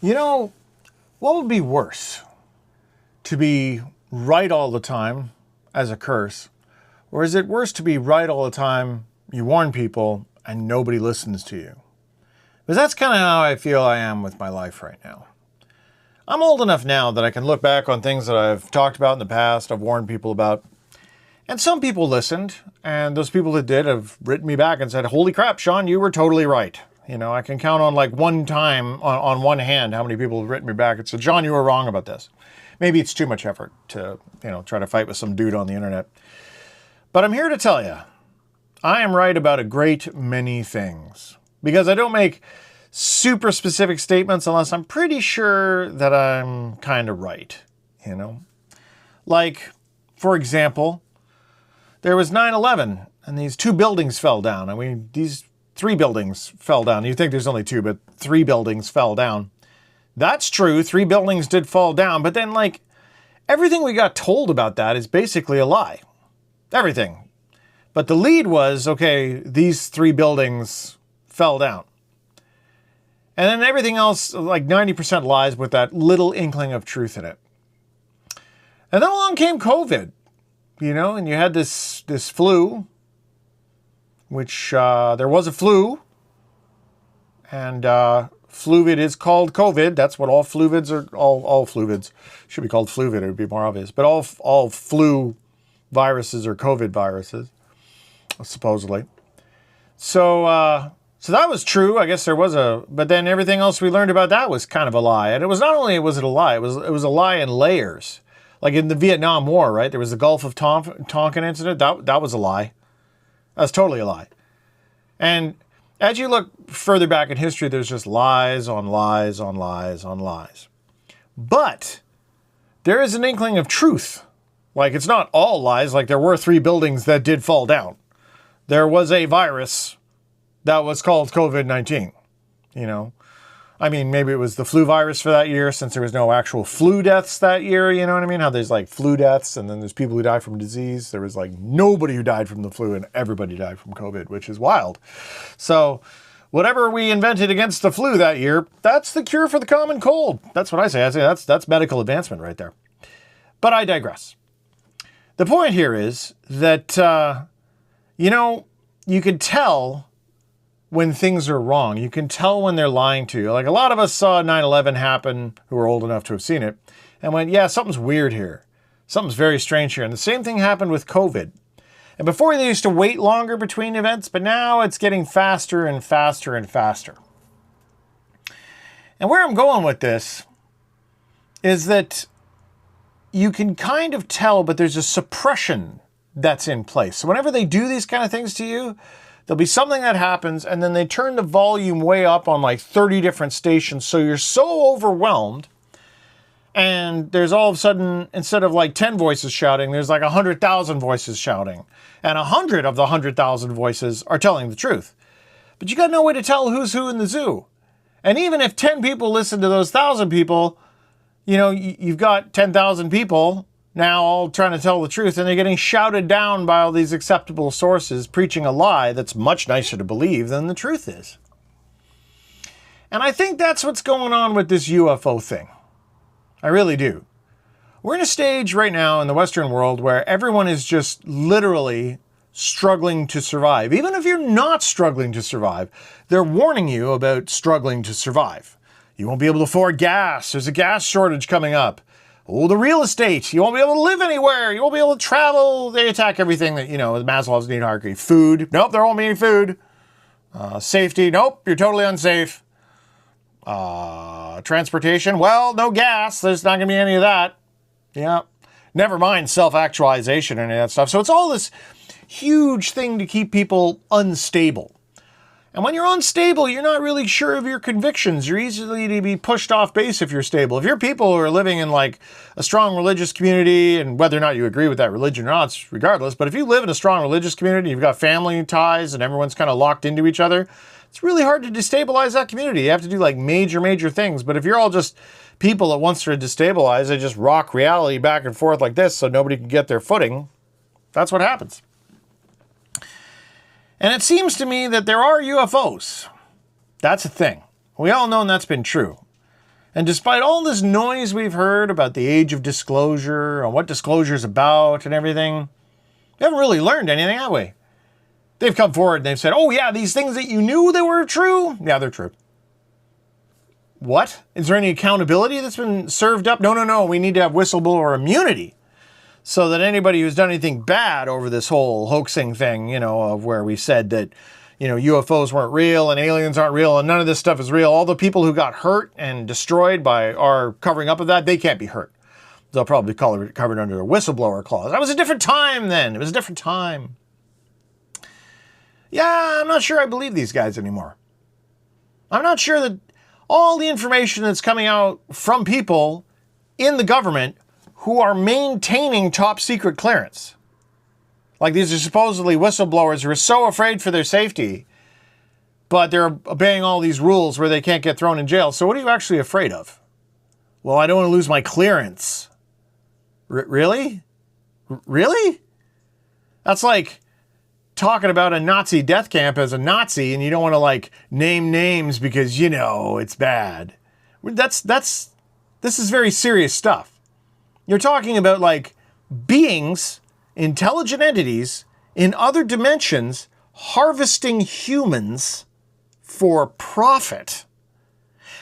You know, what would be worse? To be right all the time as a curse? Or is it worse to be right all the time, you warn people, and nobody listens to you? Because that's kind of how I feel I am with my life right now. I'm old enough now that I can look back on things that I've talked about in the past, I've warned people about. And some people listened, and those people that did have written me back and said, holy crap, Sean, you were totally right. You know, I can count on like one time on one hand how many people have written me back and said, John, you were wrong about this. Maybe it's too much effort to, try to fight with some dude on the internet. But I'm here to tell you, I am right about a great many things. Because I don't make super specific statements unless I'm pretty sure that I'm kind of right, Like, for example, there was 9/11 and these two buildings fell down. I mean, these 3 buildings fell down. You think there's only 2, but 3 buildings fell down. That's true. 3 buildings did fall down. But then, everything we got told about that is basically a lie. Everything. But the lead was, okay, these 3 buildings fell down. And then everything else, 90% lies with that little inkling of truth in it. And then along came COVID, and you had this flu, which there was a flu, and fluvid is called COVID. That's what all fluvids are. All fluvids should be called fluvid. It would be more obvious. But all flu viruses are COVID viruses, supposedly. So that was true. I guess there was but then everything else we learned about that was kind of a lie. And it was not only was it a lie, it was a lie in layers. Like in the Vietnam War, right? There was the Gulf of Tonkin incident. That was a lie. That was totally a lie. And as you look further back in history, there's just lies on lies on lies on lies. But there is an inkling of truth. It's not all lies. There were 3 buildings that did fall down. There was a virus that was called COVID-19, I mean, maybe it was the flu virus for that year since there was no actual flu deaths that year, you know what I mean? How there's flu deaths and then there's people who die from disease. There was nobody who died from the flu and everybody died from COVID, which is wild. So whatever we invented against the flu that year, that's the cure for the common cold. That's what I say. I say that's medical advancement right there. But I digress. The point here is that, you could tell when things are wrong. You can tell when they're lying to you. A lot of us saw 9/11 happen who were old enough to have seen it and went, yeah, something's weird here. Something's very strange here. And the same thing happened with COVID. And before they used to wait longer between events, but now it's getting faster and faster and faster. And where I'm going with this is that you can kind of tell, but there's a suppression that's in place. So whenever they do these kind of things to you, there'll be something that happens, and then they turn the volume way up on 30 different stations, so you're so overwhelmed, and there's all of a sudden, instead of 10 voices shouting, there's 100,000 voices shouting, and 100 of the 100,000 voices are telling the truth. But you got no way to tell who's who in the zoo. And even if 10 people listen to those 1,000 people, you've got 10,000 people now all trying to tell the truth, and they're getting shouted down by all these acceptable sources preaching a lie that's much nicer to believe than the truth is. And I think that's what's going on with this UFO thing. I really do. We're in a stage right now in the Western world where everyone is just literally struggling to survive. Even if you're not struggling to survive, they're warning you about struggling to survive. You won't be able to afford gas. There's a gas shortage coming up. Oh, the real estate. You won't be able to live anywhere. You won't be able to travel. They attack everything that, Maslow's need hierarchy. Food. Nope, there won't be any food. Safety. Nope, you're totally unsafe. Transportation. Well, no gas. There's not going to be any of that. Yeah. Never mind self-actualization and any of that stuff. So it's all this huge thing to keep people unstable. And when you're unstable, you're not really sure of your convictions. You're easily to be pushed off base if you're stable. If you're people who are living in a strong religious community, and whether or not you agree with that religion or not, it's regardless, but if you live in a strong religious community, you've got family ties and everyone's kind of locked into each other, it's really hard to destabilize that community. You have to do major things. But if you're all just people that wants to destabilize, they just rock reality back and forth like this so nobody can get their footing, that's what happens. And it seems to me that there are UFOs. That's a thing. We all know that's been true. And despite all this noise we've heard about the age of disclosure and what disclosure is about and everything, we haven't really learned anything, have we? They've come forward and they've said, oh yeah, these things that you knew that were true, yeah, they're true. What? Is there any accountability that's been served up? No. We need to have whistleblower immunity so that anybody who's done anything bad over this whole hoaxing thing, of where we said that, UFOs weren't real and aliens aren't real and none of this stuff is real. All the people who got hurt and destroyed by our covering up of that, they can't be hurt. They'll probably call it covered under a whistleblower clause. That was a different time then. It was a different time. Yeah, I'm not sure I believe these guys anymore. I'm not sure that all the information that's coming out from people in the government who are maintaining top secret clearance. Like these are supposedly whistleblowers who are so afraid for their safety, but they're obeying all these rules where they can't get thrown in jail. So what are you actually afraid of? Well, I don't want to lose my clearance. Really? Really? That's like talking about a Nazi death camp as a Nazi and you don't want to name names because, it's bad. This is very serious stuff. You're talking about beings, intelligent entities in other dimensions harvesting humans for profit.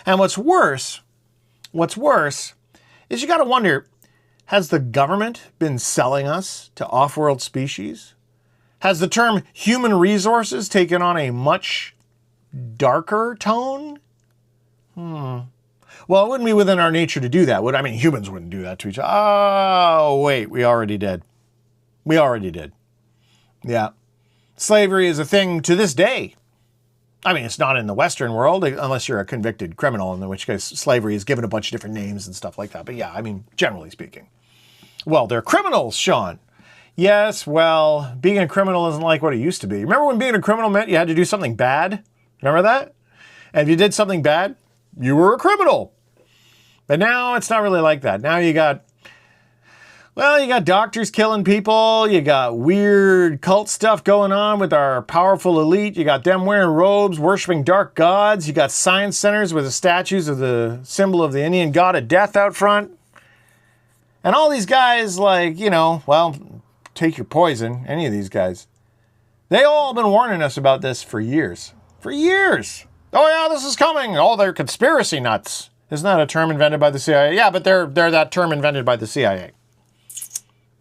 And what's worse is you got to wonder, has the government been selling us to off-world species? Has the term human resources taken on a much darker tone? Well, it wouldn't be within our nature to do that, would it? I mean, humans wouldn't do that to each other. Oh, wait, we already did. We already did. Yeah. Slavery is a thing to this day. I mean, it's not in the Western world, unless you're a convicted criminal, in which case slavery is given a bunch of different names and stuff like that. But yeah, I mean, generally speaking. Well, they're criminals, Sean. Yes, well, being a criminal isn't like what it used to be. Remember when being a criminal meant you had to do something bad? Remember that? And if you did something bad, you were a criminal. But now it's not really like that. Now you got doctors killing people. You got weird cult stuff going on with our powerful elite. You got them wearing robes, worshiping dark gods. You got science centers with the statues of the symbol of the Indian god of death out front. And all these guys take your poison, any of these guys. They all been warning us about this for years. For years. Oh yeah, this is coming. Oh, they're conspiracy nuts. Isn't that a term invented by the CIA? Yeah, but they're that term invented by the CIA.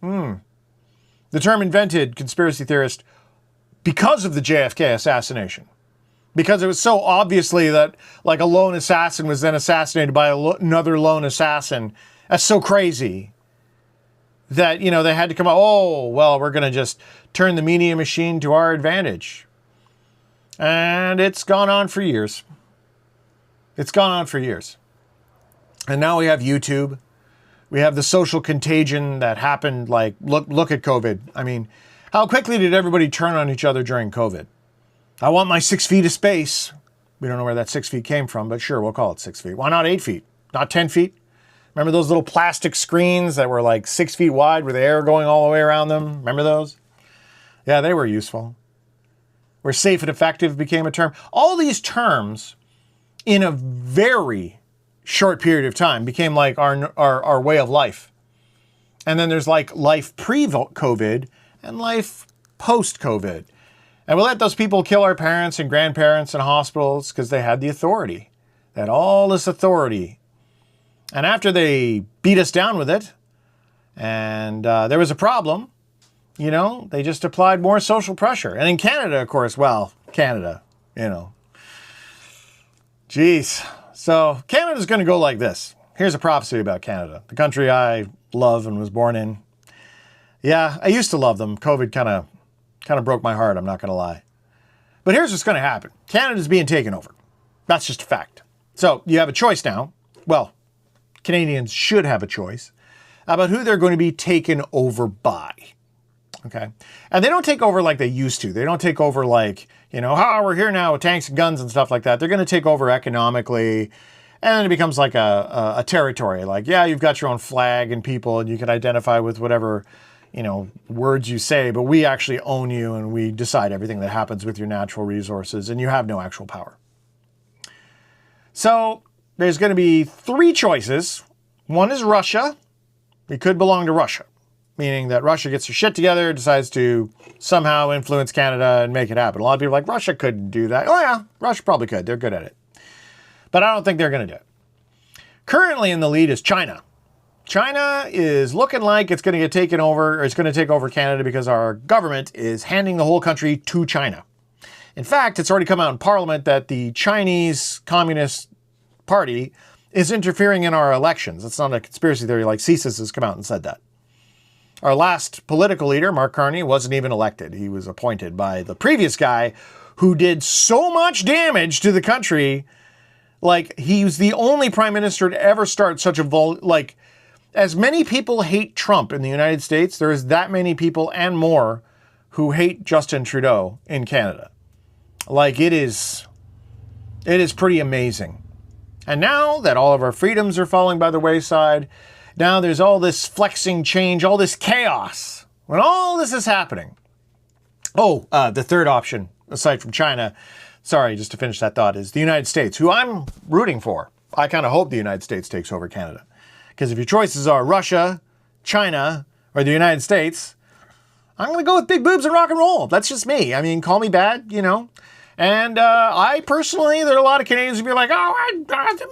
The term invented, conspiracy theorist, because of the JFK assassination. Because it was so obviously that a lone assassin was then assassinated by another lone assassin. That's so crazy that, they had to come out, oh, well, we're going to just turn the media machine to our advantage. And it's gone on for years. It's gone on for years. And now we have YouTube. We have the social contagion that happened, look at COVID. I mean, how quickly did everybody turn on each other during COVID? I want my 6 feet of space. We don't know where that 6 feet came from, but sure, we'll call it 6 feet. Why not 8 feet? Not 10 feet? Remember those little plastic screens that were 6 feet wide with air going all the way around them? Remember those? Yeah, they were useful. Where safe and effective became a term. All these terms, in a very short period of time, became our way of life. And then there's life pre-COVID and life post-COVID. And we let those people kill our parents and grandparents in hospitals because they had the authority. They had all this authority. And after they beat us down with it, and there was a problem, they just applied more social pressure. And in Canada, of course, Canada, Jeez. So Canada's going to go like this. Here's a prophecy about Canada, the country I love and was born in. Yeah, I used to love them. COVID kind of broke my heart, I'm not going to lie. But here's what's going to happen. Canada's being taken over. That's just a fact. So you have a choice now. Well, Canadians should have a choice about who they're going to be taken over by. Okay? And they don't take over like they used to. They don't take over we're here now with tanks and guns and stuff like that. They're going to take over economically, and then it becomes like a territory. You've got your own flag and people, and you can identify with whatever, words you say, but we actually own you, and we decide everything that happens with your natural resources, and you have no actual power. So there's going to be three choices. One is Russia. We could belong to Russia, meaning that Russia gets their shit together, decides to somehow influence Canada and make it happen. A lot of people are like, Russia couldn't do that. Oh yeah, Russia probably could. They're good at it. But I don't think they're going to do it. Currently in the lead is China. China is looking like it's going to get taken over, or it's going to take over Canada because our government is handing the whole country to China. In fact, it's already come out in Parliament that the Chinese Communist Party is interfering in our elections. It's not a conspiracy theory like CSIS has come out and said that. Our last political leader, Mark Carney, wasn't even elected. He was appointed by the previous guy who did so much damage to the country. Like, he was the only prime minister to ever start such a as many people hate Trump in the United States, there is that many people and more who hate Justin Trudeau in Canada. Like, it is pretty amazing. And now that all of our freedoms are falling by the wayside, now there's all this flexing change, all this chaos. When all this is happening. Oh, the third option, aside from China, sorry, just to finish that thought, is the United States, who I'm rooting for. I kind of hope the United States takes over Canada. Because if your choices are Russia, China, or the United States, I'm going to go with big boobs and rock and roll. That's just me. I mean, call me bad, you know. And I personally, there are a lot of Canadians who be like, oh,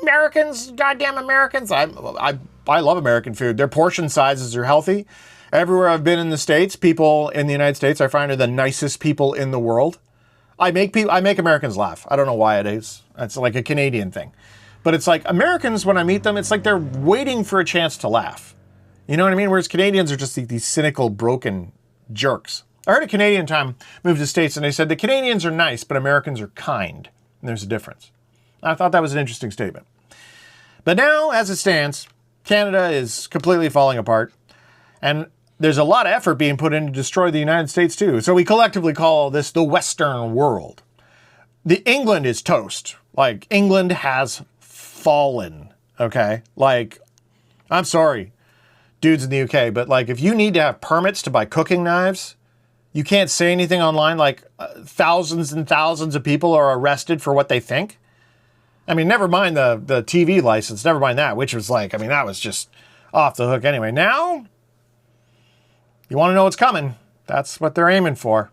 Americans, goddamn Americans. I love American food. Their portion sizes are healthy. Everywhere I've been in the States, people in the United States I find are the nicest people in the world. I make Americans laugh. I don't know why it is. It's like a Canadian thing. But it's like Americans, when I meet them, it's like they're waiting for a chance to laugh. You know what I mean? Whereas Canadians are just these cynical, broken jerks. I heard a Canadian time moved to the States and they said the Canadians are nice, but Americans are kind. And there's a difference. I thought that was an interesting statement. But now, as it stands, Canada is completely falling apart. And there's a lot of effort being put in to destroy the United States too. So we collectively call this the Western world. The England is toast. Like, England has fallen, okay? Like, I'm sorry, dudes in the UK, but like, if you need to have permits to buy cooking knives, you can't say anything online. Like, thousands and thousands of people are arrested for what they think. I mean, never mind the TV license, never mind that, which was like, I mean, that was just off the hook anyway. Now, you want to know what's coming. That's what they're aiming for.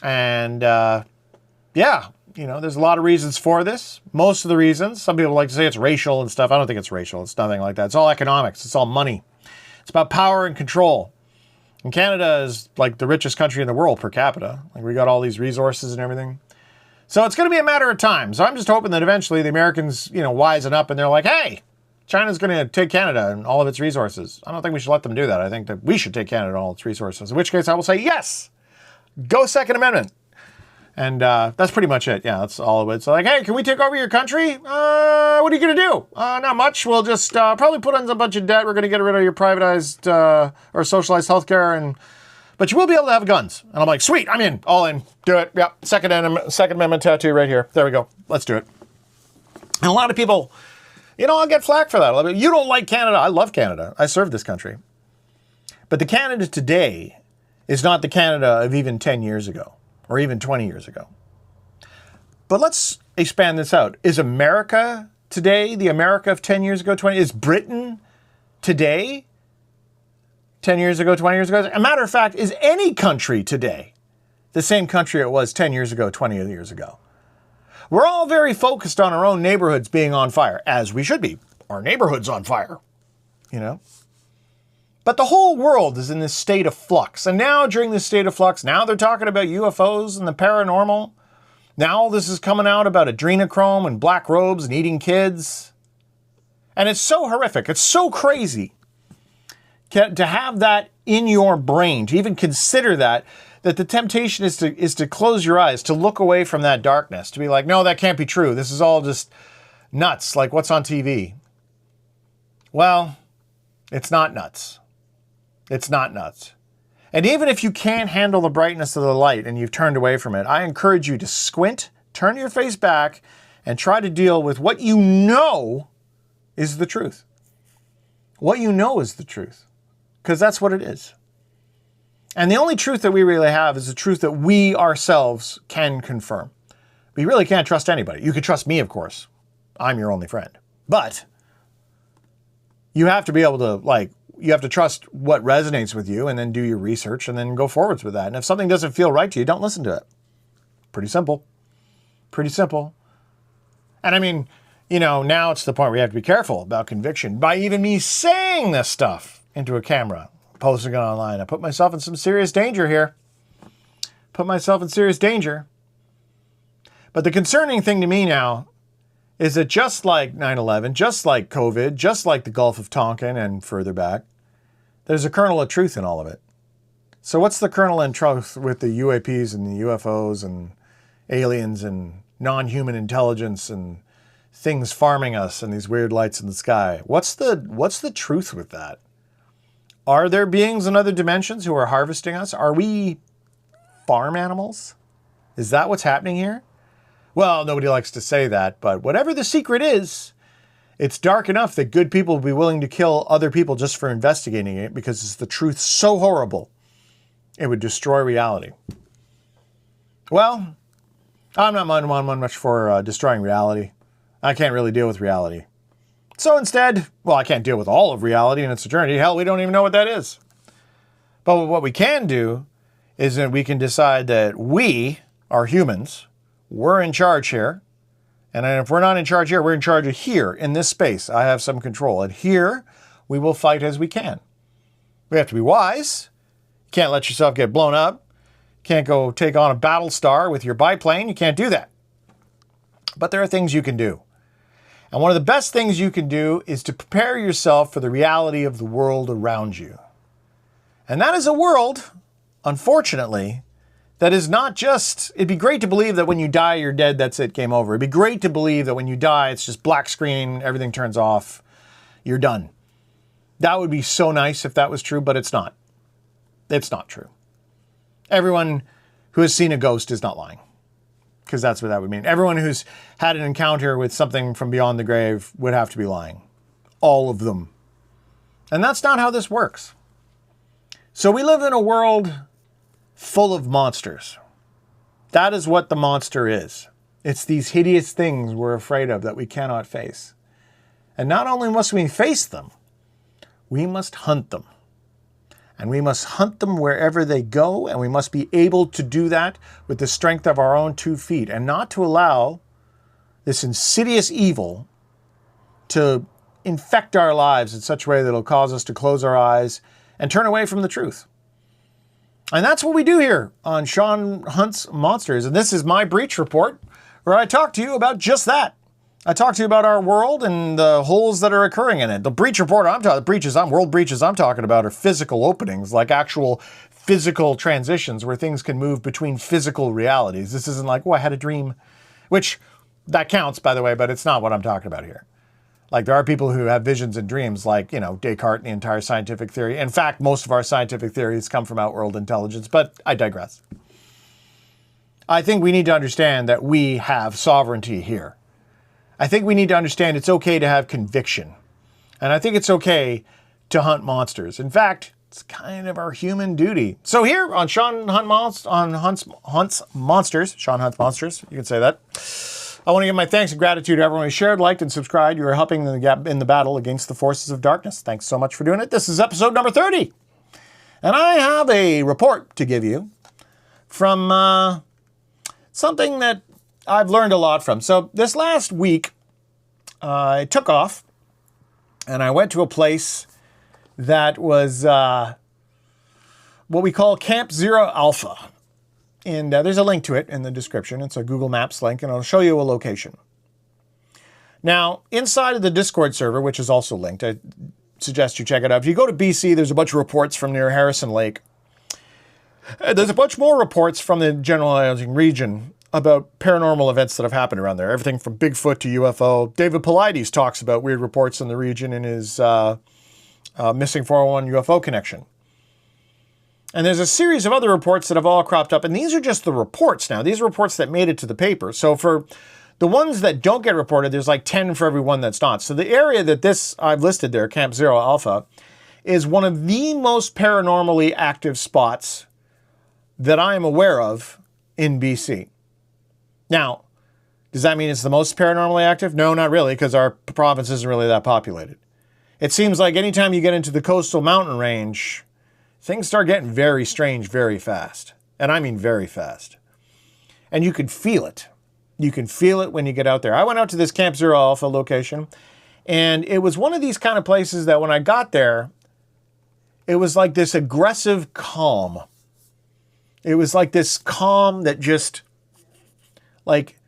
And, yeah, you know, there's a lot of reasons for this. Most of the reasons, some people like to say it's racial and stuff. I don't think it's racial. It's nothing like that. It's all economics. It's all money. It's about power and control. And Canada is like the richest country in the world per capita. Like, we got all these resources and everything. So it's going to be a matter of time. So I'm just hoping that eventually the Americans, you know, wisen up and they're like, hey, China's going to take Canada and all of its resources. I don't think we should let them do that. I think that we should take Canada and all its resources. In which case I will say, yes, go Second Amendment. And that's pretty much it. Yeah, that's all of it. So like, hey, can we take over your country? What are you going to do? Not much. We'll just probably put on a bunch of debt. We're going to get rid of your privatized or socialized healthcare, but you will be able to have guns. And I'm like, sweet, I'm in, all in, do it. Yeah, Second Amendment tattoo right here. There we go. Let's do it. And a lot of people, you know, I'll get flack for that. You don't like Canada. I love Canada. I serve this country. But the Canada today is not the Canada of even 10 years ago. Or even 20 years ago. But let's expand this out. Is America today the America of 10 years ago, 20? Is Britain today 10 years ago, 20 years ago? As a matter of fact, is any country today the same country it was 10 years ago, 20 years ago? We're all very focused on our own neighborhoods being on fire, as we should be. Our neighborhood's on fire, you know? But the whole world is in this state of flux. And now, during this state of flux, now they're talking about UFOs and the paranormal. Now this is coming out about adrenochrome and black robes and eating kids. And it's so horrific. It's so crazy to have that in your brain, to even consider that the temptation is to close your eyes, to look away from that darkness, to be like, no, that can't be true. This is all just nuts, like what's on TV. Well, it's not nuts. It's not nuts. And even if you can't handle the brightness of the light and you've turned away from it, I encourage you to squint, turn your face back, and try to deal with what you know is the truth. What you know is the truth. Because that's what it is. And the only truth that we really have is the truth that we ourselves can confirm. We really can't trust anybody. You can trust me, of course. I'm your only friend. But you have to be able to, you have to trust what resonates with you and then do your research and then go forwards with that. And if something doesn't feel right to you, don't listen to it. Pretty simple. Pretty simple. And I mean, now it's the point where you have to be careful about conviction. By even me saying this stuff into a camera, posting it online, I put myself in some serious danger here. Put myself in serious danger. But the concerning thing to me now is that just like 9/11, just like COVID, just like the Gulf of Tonkin and further back, there's a kernel of truth in all of it. So what's the kernel in truth with the UAPs and the UFOs and aliens and non-human intelligence and things farming us and these weird lights in the sky? What's the truth with that? Are there beings in other dimensions who are harvesting us? Are we farm animals? Is that what's happening here? Well, nobody likes to say that, but whatever the secret is, it's dark enough that good people will be willing to kill other people just for investigating it because it's the truth so horrible, it would destroy reality. Well, I'm not one much for destroying reality. I can't really deal with reality. So instead, I can't deal with all of reality and its eternity. Hell, we don't even know what that is. But what we can do is that we can decide that we are humans. We're in charge here. And if we're not in charge here, we're in charge of here, in this space. I have some control. And here, we will fight as we can. We have to be wise. You can't let yourself get blown up. You can't go take on a battle star with your biplane. You can't do that. But there are things you can do. And one of the best things you can do is to prepare yourself for the reality of the world around you. And that is a world, unfortunately, that is not just, it'd be great to believe that when you die, you're dead, that's it, game over. It'd be great to believe that when you die, it's just black screen, everything turns off, you're done. That would be so nice if that was true, but it's not. It's not true. Everyone who has seen a ghost is not lying, because that's what that would mean. Everyone who's had an encounter with something from beyond the grave would have to be lying. All of them. And that's not how this works. So we live in a world full of monsters. That is what the monster is. It's these hideous things we're afraid of that we cannot face. And not only must we face them, we must hunt them. And we must hunt them wherever they go, and we must be able to do that with the strength of our own 2 feet, and not to allow this insidious evil to infect our lives in such a way that it'll cause us to close our eyes and turn away from the truth. And that's what we do here on Sean Hunt's Monsters. And this is my breach report, where I talk to you about just that. I talk to you about our world and the holes that are occurring in it. The breach report world breaches I'm talking about are physical openings, like actual physical transitions where things can move between physical realities. This isn't like, I had a dream, which that counts, by the way, but it's not what I'm talking about here. Like, there are people who have visions and dreams, like, Descartes and the entire scientific theory. In fact, most of our scientific theories come from outworld intelligence, but I digress. I think we need to understand that we have sovereignty here. I think we need to understand it's okay to have conviction. And I think it's okay to hunt monsters. In fact, it's kind of our human duty. So here on Sean Hunt's Monsters, Sean Hunt's Monsters, you can say that, I want to give my thanks and gratitude to everyone who shared, liked, and subscribed. You are helping in the battle against the forces of darkness. Thanks so much for doing it. This is episode number 30. And I have a report to give you from something that I've learned a lot from. So this last week, I took off and I went to a place that was what we call Camp Zero Alpha. And there's a link to it in the description. It's a Google Maps link, and I'll show you a location. Now, inside of the Discord server, which is also linked, I suggest you check it out. If you go to BC, there's a bunch of reports from near Harrison Lake. There's a bunch more reports from the generalizing region about paranormal events that have happened around there. Everything from Bigfoot to UFO. David Paulides talks about weird reports in the region in his Missing 401 UFO Connection. And there's a series of other reports that have all cropped up. And these are just the reports now. These are reports that made it to the paper. So for the ones that don't get reported, there's like 10 for every one that's not. So the area that I've listed there, Camp Zero Alpha, is one of the most paranormally active spots that I am aware of in BC. Now, Does that mean it's the most paranormally active? No, not really, because our province isn't really that populated. It seems like anytime you get into the coastal mountain range, things start getting very strange very fast. And I mean very fast. And you can feel it. You can feel it when you get out there. I went out to this Camp Zero Alpha location, and it was one of these kind of places that when I got there, it was like this aggressive calm. It was like this calm that just like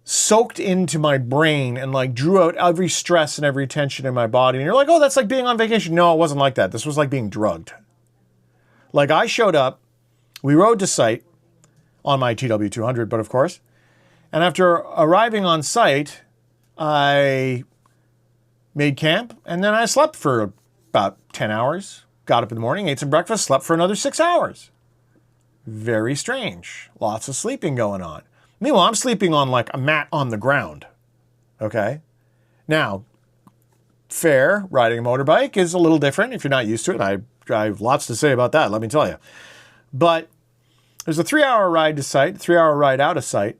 soaked into my brain and like drew out every stress and every tension in my body. And you're like, oh, that's like being on vacation. No, it wasn't like that. This was like being drugged. Like I showed up, we rode to site on my TW200, but of course. And after arriving on site, I made camp and then I slept for about 10 hours. Got up in the morning, ate some breakfast, slept for another 6 hours. Very strange. Lots of sleeping going on. Meanwhile, I'm sleeping on like a mat on the ground. Okay? Now, fair, riding a motorbike is a little different if you're not used to it. I have lots to say about that, let me tell you. But there's a 3-hour ride to site, 3-hour ride out of site.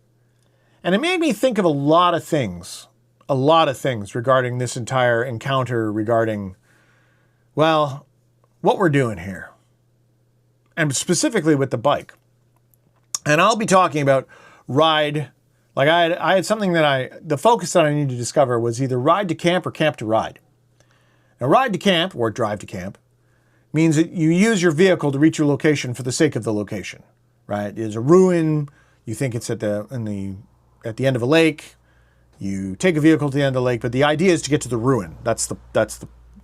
And it made me think of a lot of things regarding this entire encounter, regarding, well, what we're doing here. And specifically with the bike. And I'll be talking about ride, like I had something that the focus that I needed to discover was either ride to camp or camp to ride. Now ride to camp, or drive to camp, means that you use your vehicle to reach your location for the sake of the location, right? There's a ruin, you think it's at the end of a lake, you take a vehicle to the end of the lake, but the idea is to get to the ruin. That's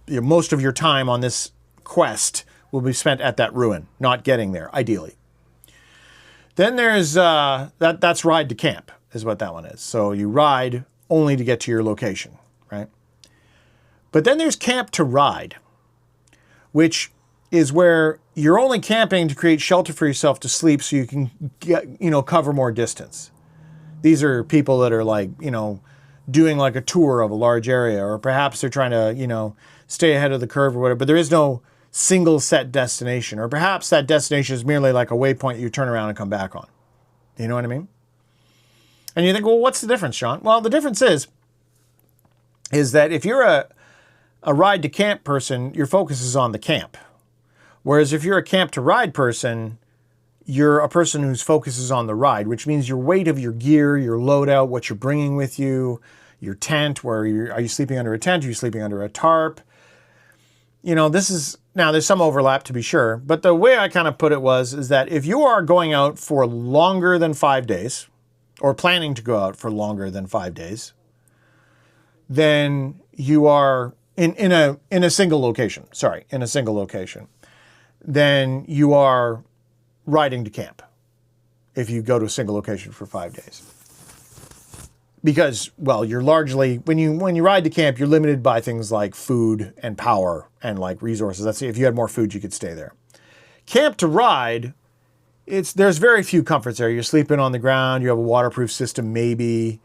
most of your time on this quest will be spent at that ruin, not getting there, ideally. Then there's, that's ride to camp, is what that one is. So you ride only to get to your location, right? But then there's camp to ride, which is where you're only camping to create shelter for yourself to sleep so you can cover more distance. These are people that are like, doing like a tour of a large area, or perhaps they're trying to, stay ahead of the curve or whatever, but there is no single set destination, or perhaps that destination is merely like a waypoint you turn around and come back on. You know what I mean? And you think, well, what's the difference, Sean? Well, the difference is that if you're a ride to camp person, your focus is on the camp. Whereas if you're a camp to ride person, you're a person whose focus is on the ride, which means your weight of your gear, your loadout, what you're bringing with you, your tent, are you sleeping under a tent? Are you sleeping under a tarp? Now there's some overlap to be sure, but the way I kind of put it is that if you are going out for longer than 5 days, or planning to go out for longer than 5 days, then you are in a single location, then you are riding to camp if you go to a single location for 5 days. Because, well, you're largely, when you ride to camp, you're limited by things like food and power and like resources. That's if you had more food, you could stay there. Camp to ride, there's very few comforts there. You're sleeping on the ground. You have a waterproof system, maybe.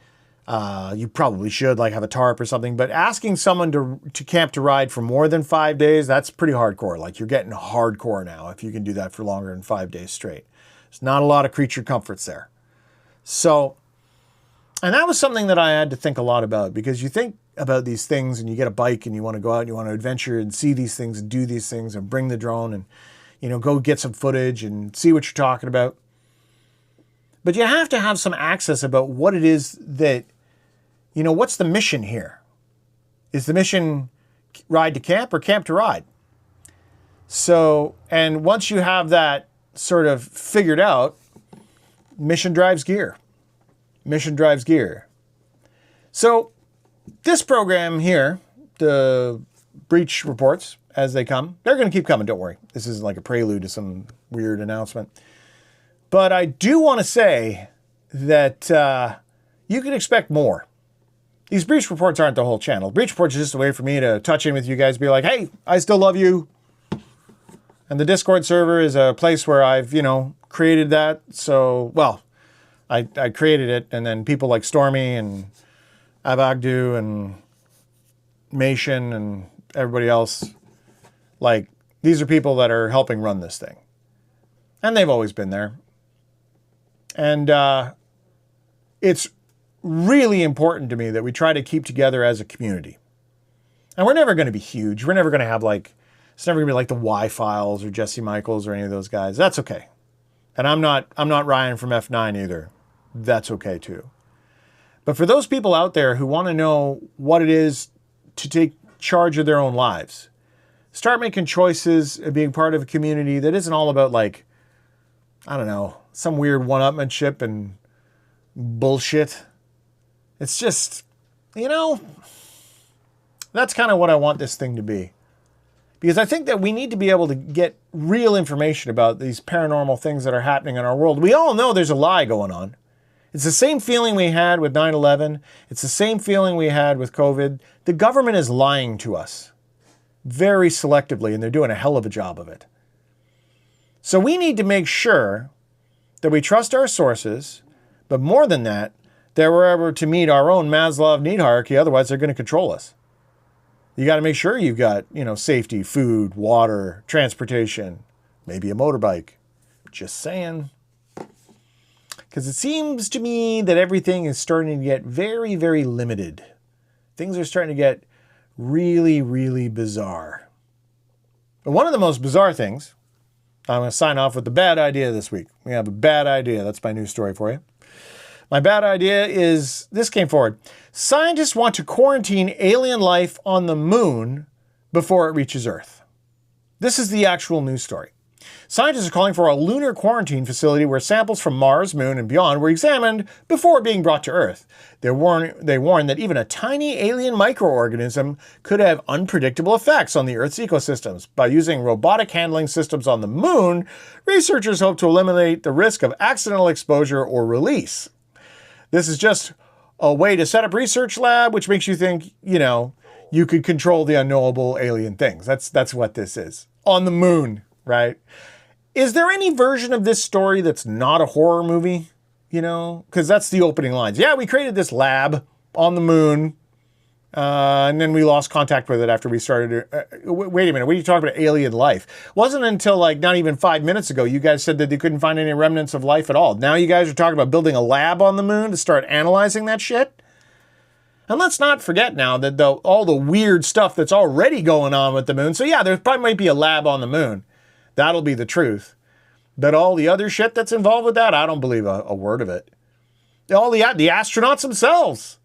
You probably should like have a tarp or something. But asking someone to camp to ride for more than 5 days, that's pretty hardcore. Like you're getting hardcore now if you can do that for longer than 5 days straight. There's not a lot of creature comforts there. So, and that was something that I had to think a lot about, because you think about these things and you get a bike and you want to go out and you want to adventure and see these things and do these things and bring the drone and, go get some footage and see what you're talking about. But you have to have some access about what it is that, what's the mission here? Is the mission ride to camp or camp to ride? So, and once you have that sort of figured out, mission drives gear. Mission drives gear. So this program here, the breach reports as they come, they're going to keep coming, don't worry. This isn't like a prelude to some weird announcement. But I do want to say that you can expect more. These breach reports aren't the whole channel. Breach reports is just a way for me to touch in with you guys, be like, hey, I still love you. And the Discord server is a place where I've, created that. So, well, I created it, and then people like Stormy and Avagdu and Mation and everybody else, like, these are people that are helping run this thing. And they've always been there. And it's really important to me that we try to keep together as a community. And we're never going to be huge. We're never going to have it's never going to be like the Y-Files or Jesse Michaels or any of those guys. That's okay. And I'm not Ryan from F9 either. That's okay too. But for those people out there who want to know what it is to take charge of their own lives, start making choices of being part of a community that isn't all about some weird one-upmanship and bullshit. It's just, that's kind of what I want this thing to be. Because I think that we need to be able to get real information about these paranormal things that are happening in our world. We all know there's a lie going on. It's the same feeling we had with 9/11. It's the same feeling we had with COVID. The government is lying to us very selectively, and they're doing a hell of a job of it. So we need to make sure that we trust our sources, but more than that we're able to meet our own Maslow need hierarchy. Otherwise, they're going to control us. You got to make sure you've got, safety, food, water, transportation, maybe a motorbike. Just saying. Because it seems to me that everything is starting to get very, very limited. Things are starting to get really, really bizarre. But one of the most bizarre things, I'm going to sign off with the bad idea this week. We have a bad idea. That's my news story for you. My bad idea is, this came forward. Scientists want to quarantine alien life on the moon before it reaches Earth. This is the actual news story. Scientists are calling for a lunar quarantine facility where samples from Mars, Moon, and beyond were examined before being brought to Earth. They warn that even a tiny alien microorganism could have unpredictable effects on the Earth's ecosystems. By using robotic handling systems on the Moon, researchers hope to eliminate the risk of accidental exposure or release. This is just a way to set up research lab, which makes you think, you could control the unknowable alien things. That's what this is. On the Moon, right? Is there any version of this story that's not a horror movie? Because that's the opening lines. Yeah, we created this lab on the Moon, and then we lost contact with it after we started. Wait a minute, what are you talking about alien life? It wasn't until not even 5 minutes ago you guys said that they couldn't find any remnants of life at all. Now you guys are talking about building a lab on the Moon to start analyzing that shit? And let's not forget now that all the weird stuff that's already going on with the Moon. So yeah, there probably might be a lab on the Moon. That'll be the truth. But all the other shit that's involved with that, I don't believe a word of it. All the astronauts themselves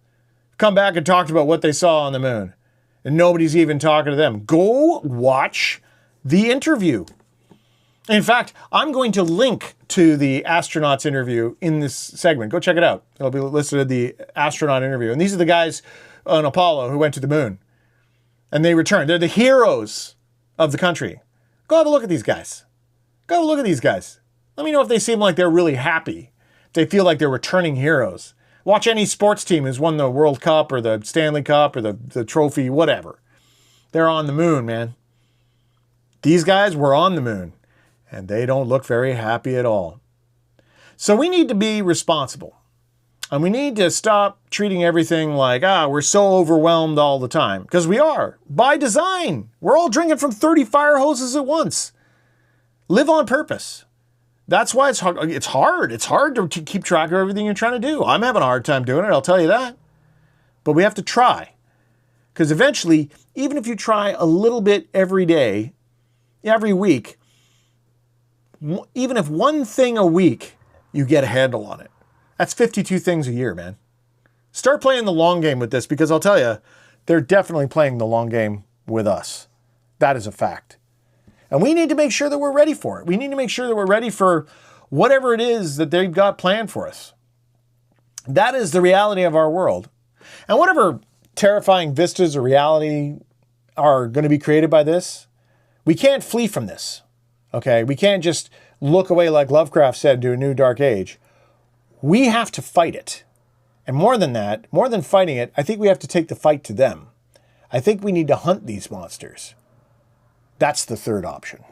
come back and talked about what they saw on the Moon. And nobody's even talking to them. Go watch the interview. In fact, I'm going to link to the astronauts interview in this segment. Go check it out. It'll be listed at the astronaut interview. And these are the guys on Apollo who went to the Moon. And they returned. They're the heroes of the country. Go have a look at these guys. Go have a look at these guys. Let me know if they seem like they're really happy. If they feel like they're returning heroes. Watch any sports team who's won the World Cup or the Stanley Cup or the trophy, whatever. They're on the Moon, man. These guys were on the Moon. And they don't look very happy at all. So we need to be responsible. And we need to stop treating everything like, we're so overwhelmed all the time. Because we are, by design. We're all drinking from 30 fire hoses at once. Live on purpose. That's why it's hard. It's hard. It's hard to keep track of everything you're trying to do. I'm having a hard time doing it, I'll tell you that. But we have to try. Because eventually, even if you try a little bit every day, every week, even if one thing a week, you get a handle on it. That's 52 things a year, man. Start playing the long game with this, because I'll tell you, they're definitely playing the long game with us. That is a fact. And we need to make sure that we're ready for it. We need to make sure that we're ready for whatever it is that they've got planned for us. That is the reality of our world. And whatever terrifying vistas of reality are going to be created by this, we can't flee from this. Okay, we can't just look away like Lovecraft said to a new dark age. We have to fight it. And more than that, more than fighting it, I think we have to take the fight to them. I think we need to hunt these monsters. That's the third option.